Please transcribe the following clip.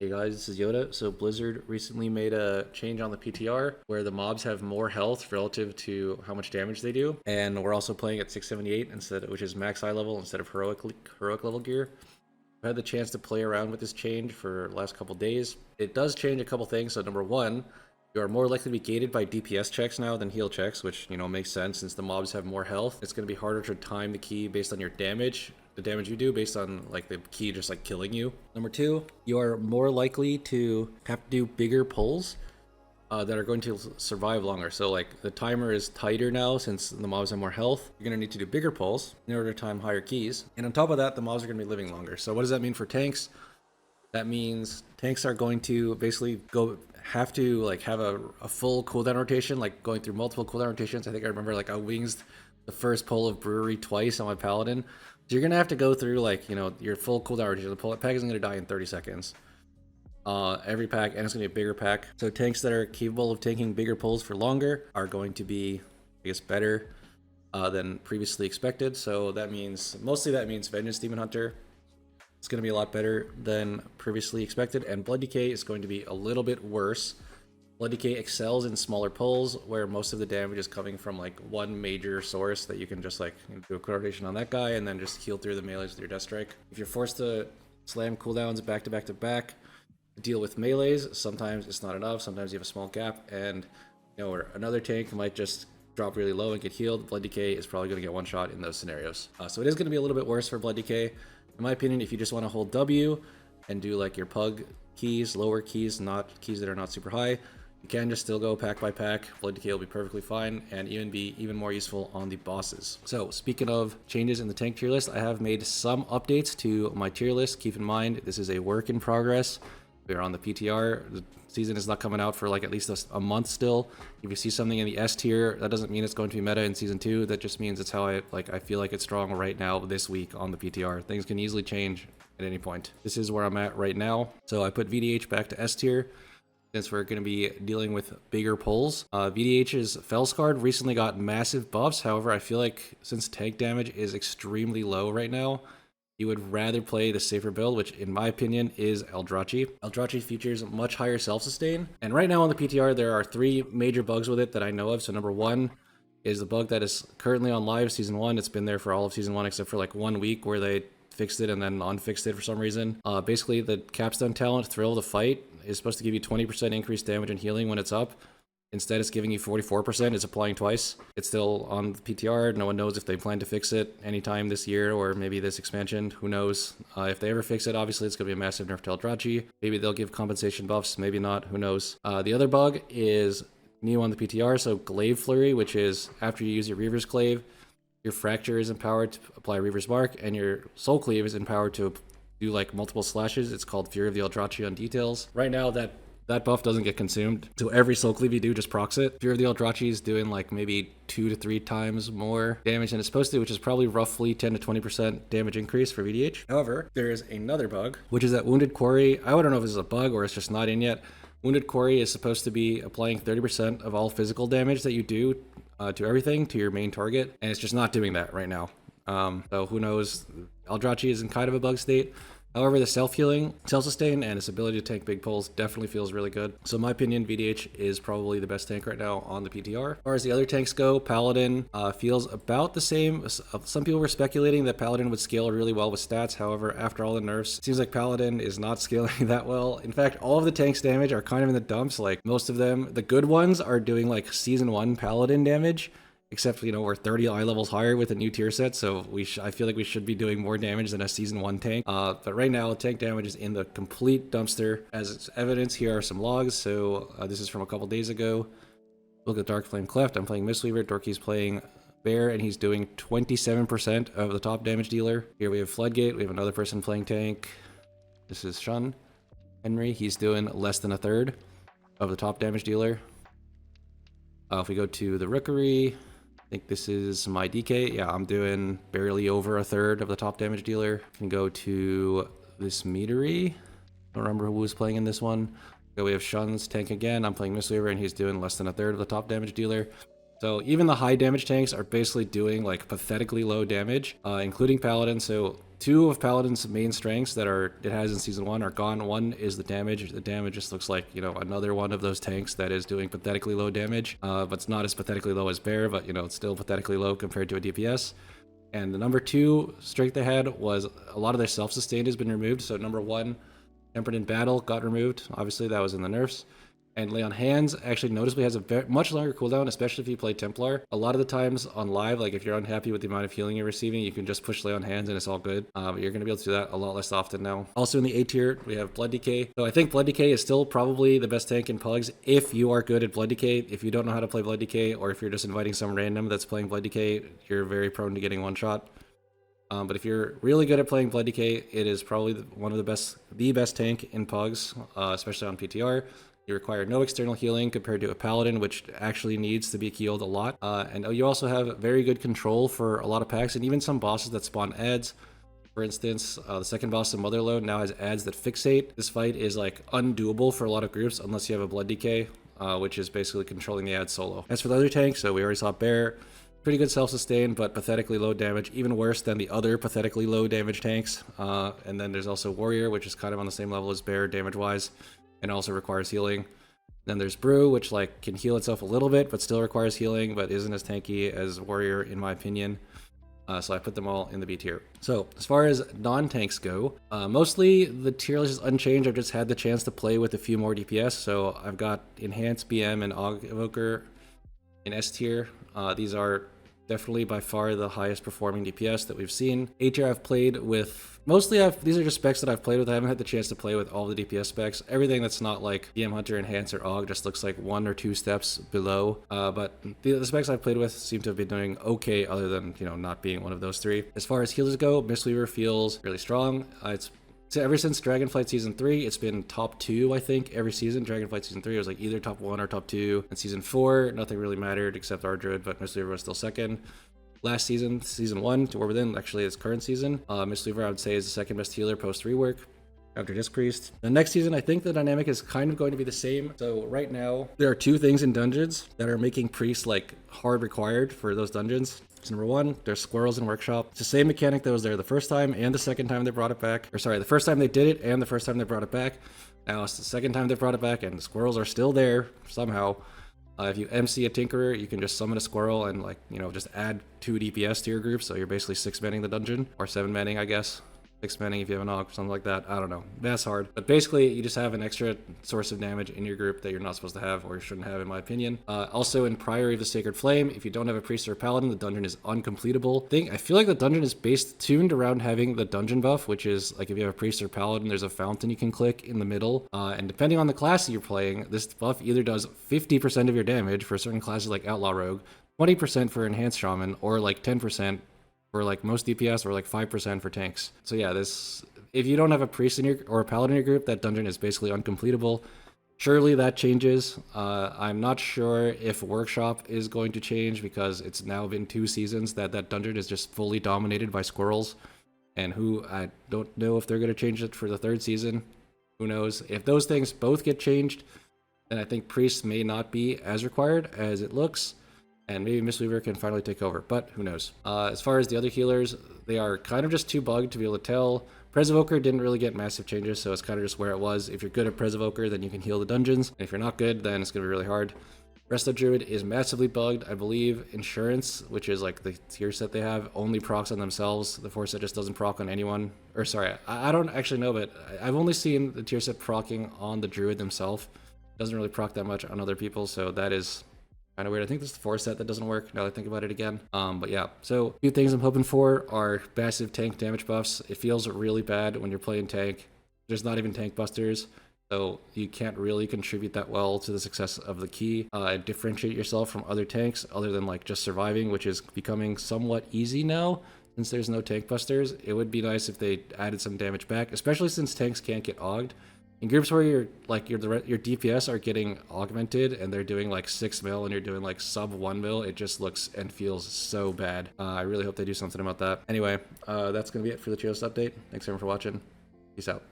Hey guys, this is Yoda. So Blizzard recently made a change on the PTR where the mobs have more health relative to how much damage they do, and we're also playing at 678 instead, which is max eye level instead of heroic level gear. I've had the chance to play around with this change for the last couple days. It does change a couple things. So number one, you are more likely to be gated by DPS checks now than heal checks, which makes sense since the mobs have more health. It's going to be harder to time the key based on your damage, the damage you do based on like the key just like killing you. Number two, you are more likely to have to do bigger pulls that are going to survive longer. So like the timer is tighter now since the mobs have more health. You're going to need to do bigger pulls in order to time higher keys. And on top of that, the mobs are going to be living longer. So what does that mean for tanks? That means tanks are going to basically have to like have a full cooldown rotation, like going through multiple cooldown rotations. I think I remember like I winged the first pull of Brewery twice on my Paladin. So you're gonna have to go through like your full cooldown rotation. The pack isn't gonna die in 30 seconds. Every pack, and it's gonna be a bigger pack. So tanks that are capable of taking bigger pulls for longer are going to be, I guess, better than previously expected. So that means Vengeance Demon Hunter. It's going to be a lot better than previously expected, and Blood Decay is going to be a little bit worse. Blood Decay excels in smaller pulls, where most of the damage is coming from like one major source that you can just like do a coordination on that guy and then just heal through the melees with your Death Strike. If you're forced to slam cooldowns back to back to back to deal with melees, sometimes it's not enough. Sometimes you have a small gap, and or another tank might just drop really low and get healed. Blood Decay is probably going to get one shot in those scenarios. So it is going to be a little bit worse for Blood Decay. In my opinion, if you just want to hold W and do like your pug keys, lower keys, not keys that are not super high, you can just still go pack by pack. Blood Decay will be perfectly fine and even more useful on the bosses. So speaking of changes in the tank tier list, I have made some updates to my tier list. Keep in mind, this is a work in progress. We're on the PTR. The season is not coming out for like at least a month still. If you see something in the S tier, that doesn't mean it's going to be meta in season 2. That just means it's how I feel like it's strong right now this week on the PTR. Things can easily change at any point. This is where I'm at right now. So I put VDH back to S tier since we're going to be dealing with bigger pulls. VDH's Felscard recently got massive buffs. However, I feel like since tank damage is extremely low right now, you would rather play the safer build, which in my opinion is Eldrachi. Eldrachi features much higher self-sustain, and right now on the PTR there are 3 major bugs with it that I know of. So number 1 is the bug that is currently on live season 1. It's been there for all of season 1 except for like 1 week where they fixed it and then unfixed it for some reason. Basically the capstone talent Thrill the Fight is supposed to give you 20% increased damage and healing when it's up. Instead, it's giving you 44%. It's applying twice. It's still on the PTR. No one knows if they plan to fix it anytime this year or maybe this expansion. Who knows? If they ever fix it, obviously it's going to be a massive nerf to Eldrachi. Maybe they'll give compensation buffs. Maybe not. Who knows? The other bug is new on the PTR. So Glaive Flurry, which is after you use your Reaver's Glaive, your Fracture is empowered to apply Reaver's Mark, and your Soul Cleave is empowered to do like multiple slashes. It's called Fury of the Eldrachi on details. Right now, that buff doesn't get consumed. So every Soul Cleave you do, just procs it. Fear of the Eldrachi is doing like maybe 2 to 3 times more damage than it's supposed to, which is probably roughly 10 to 20% damage increase for VDH. However, there is another bug, which is that Wounded Quarry. I don't know if this is a bug or it's just not in yet. Wounded Quarry is supposed to be applying 30% of all physical damage that you do to everything, to your main target, and it's just not doing that right now. So who knows? Eldrachi is in kind of a bug state. However, the self-healing, self-sustain, and its ability to tank big pulls definitely feels really good. So in my opinion, VDH is probably the best tank right now on the PTR. As far as the other tanks go, Paladin feels about the same. Some people were speculating that Paladin would scale really well with stats. However, after all the nerfs, it seems like Paladin is not scaling that well. In fact, all of the tanks' damage are kind of in the dumps. Like most of them, the good ones are doing like Season 1 Paladin damage. Except, we're 30 eye levels higher with a new tier set, so I feel like we should be doing more damage than a Season 1 tank. But right now, tank damage is in the complete dumpster. As evidence, here are some logs. So this is from a couple days ago. Look at Dark Flame Cleft. I'm playing Mistweaver. Dorky's playing Bear, and he's doing 27% of the top damage dealer. Here we have Floodgate. We have another person playing tank. This is Shun Henry. He's doing less than a third of the top damage dealer. If we go to the Rookery, I think this is my DK. Yeah, I'm doing barely over a third of the top damage dealer. Can go to this Meadery. I don't remember who was playing in this one. Okay, we have Shun's tank again. I'm playing Mistweaver, and he's doing less than a third of the top damage dealer. So even the high damage tanks are basically doing like pathetically low damage, including Paladin. So two of Paladin's main strengths that it has in Season 1 are gone. One is the damage. The damage just looks like, another one of those tanks that is doing pathetically low damage, but it's not as pathetically low as Bear, but, it's still pathetically low compared to a DPS. And the number 2 strength they had was a lot of their self-sustained has been removed. So number 1, Tempered in Battle got removed. Obviously, that was in the nerfs. And Lay on Hands actually noticeably has a much longer cooldown, especially if you play Templar. A lot of the times on live, like if you're unhappy with the amount of healing you're receiving, you can just push Lay on Hands and it's all good. But you're going to be able to do that a lot less often now. Also in the A tier, we have Blood Decay. So I think Blood Decay is still probably the best tank in Pugs if you are good at Blood Decay. If you don't know how to play Blood Decay, or if you're just inviting some random that's playing Blood Decay, you're very prone to getting one shot. But if you're really good at playing Blood Decay, it is probably one of the best tank in Pugs, especially on PTR. You require no external healing compared to a Paladin, which actually needs to be healed a lot. And you also have very good control for a lot of packs and even some bosses that spawn ads. For instance, the second boss of Motherlode now has ads that fixate. This fight is like undoable for a lot of groups unless you have a Blood Decay, which is basically controlling the ads solo. As for the other tanks, so we already saw Bear. Pretty good self-sustain, but pathetically low damage, even worse than the other pathetically low damage tanks. And then there's also Warrior, which is kind of on the same level as Bear damage-wise, and also requires healing. Then there's Brew, which like can heal itself a little bit, but still requires healing, but isn't as tanky as Warrior, in my opinion. So I put them all in the B tier. So as far as non-tanks go, mostly the tier list is unchanged. I've just had the chance to play with a few more DPS. So I've got Enhanced BM and Aug Evoker in S tier. These are definitely by far the highest performing DPS that we've seen. A tier I've played with, these are just specs that I've played with. I haven't had the chance to play with all the DPS specs. Everything that's not like BM Hunter, Enhance, or Aug just looks like 1 or 2 steps below. But the specs I've played with seem to have been doing okay, other than, not being one of those 3. As far as healers go, Mistweaver feels really strong. So ever since Dragonflight Season 3, it's been top 2, I think, every season. Dragonflight Season 3 was like either top 1 or top 2. And Season 4, nothing really mattered except our Druid, but Mistweaver was still second. Last season, Season 1, to where within actually its current season, Mistweaver I would say is the second best healer post rework after Disc Priest. The next season, I think the dynamic is kind of going to be the same. So right now, there are 2 things in dungeons that are making Priest like hard required for those dungeons. So number 1, there's Squirrels in Workshop. It's the same mechanic that was there the first time and the second time they brought it back. Or sorry, the first time they did it and the first time they brought it back. Now it's the second time they brought it back and the squirrels are still there somehow. If you MC a Tinkerer, you can just summon a squirrel and just add 2 DPS to your group. So you're basically 6-manning the dungeon, or 7-manning, I guess. 6-manning if you have an Aug, something like that. I don't know. That's hard. But basically, you just have an extra source of damage in your group that you're not supposed to have, or you shouldn't have, in my opinion. Also, in Priory of the Sacred Flame, if you don't have a Priest or a Paladin, the dungeon is uncompletable. I feel like the dungeon is tuned around having the dungeon buff, which is, like, if you have a Priest or Paladin, there's a fountain you can click in the middle. And depending on the class that you're playing, this buff either does 50% of your damage for certain classes like Outlaw Rogue, 20% for Enhanced Shaman, or like 10% for like most DPS, or like 5% for tanks. So yeah, if you don't have a Priest or a Paladin in your group, that dungeon is basically uncompletable. Surely that changes. I'm not sure if Workshop is going to change, because it's now been 2 seasons that dungeon is just fully dominated by squirrels, and I don't know if they're going to change it for the 3rd season. Who knows? If those things both get changed, then I think Priest may not be as required as it looks. And maybe Mistweaver can finally take over, but who knows. As far as the other healers, they are kind of just too bugged to be able to tell. Prez Evoker didn't really get massive changes, so it's kind of just where it was. If you're good at Prez Evoker, then you can heal the dungeons. And if you're not good, then it's going to be really hard. Resto Druid is massively bugged. I believe Insurance, which is like the tier set they have, only procs on themselves. The 4 set just doesn't proc on anyone. Or sorry, I don't actually know, but I've only seen the tier set procking on the Druid themselves. It doesn't really proc that much on other people, so that is kind of weird. I think this is the 4 set that doesn't work, now that I think about it again. But yeah, so a few things I'm hoping for are massive tank damage buffs. It feels really bad when you're playing tank. There's not even tank busters, so you can't really contribute that well to the success of the key. Differentiate yourself from other tanks other than like just surviving, which is becoming somewhat easy now since there's no tank busters. It would be nice if they added some damage back, especially since tanks can't get auged. In groups where your DPS are getting augmented and they're doing like 6 mil and you're doing like sub 1 mil, it just looks and feels so bad. I really hope they do something about that. Anyway, that's going to be it for the Tierlist update. Thanks everyone for watching. Peace out.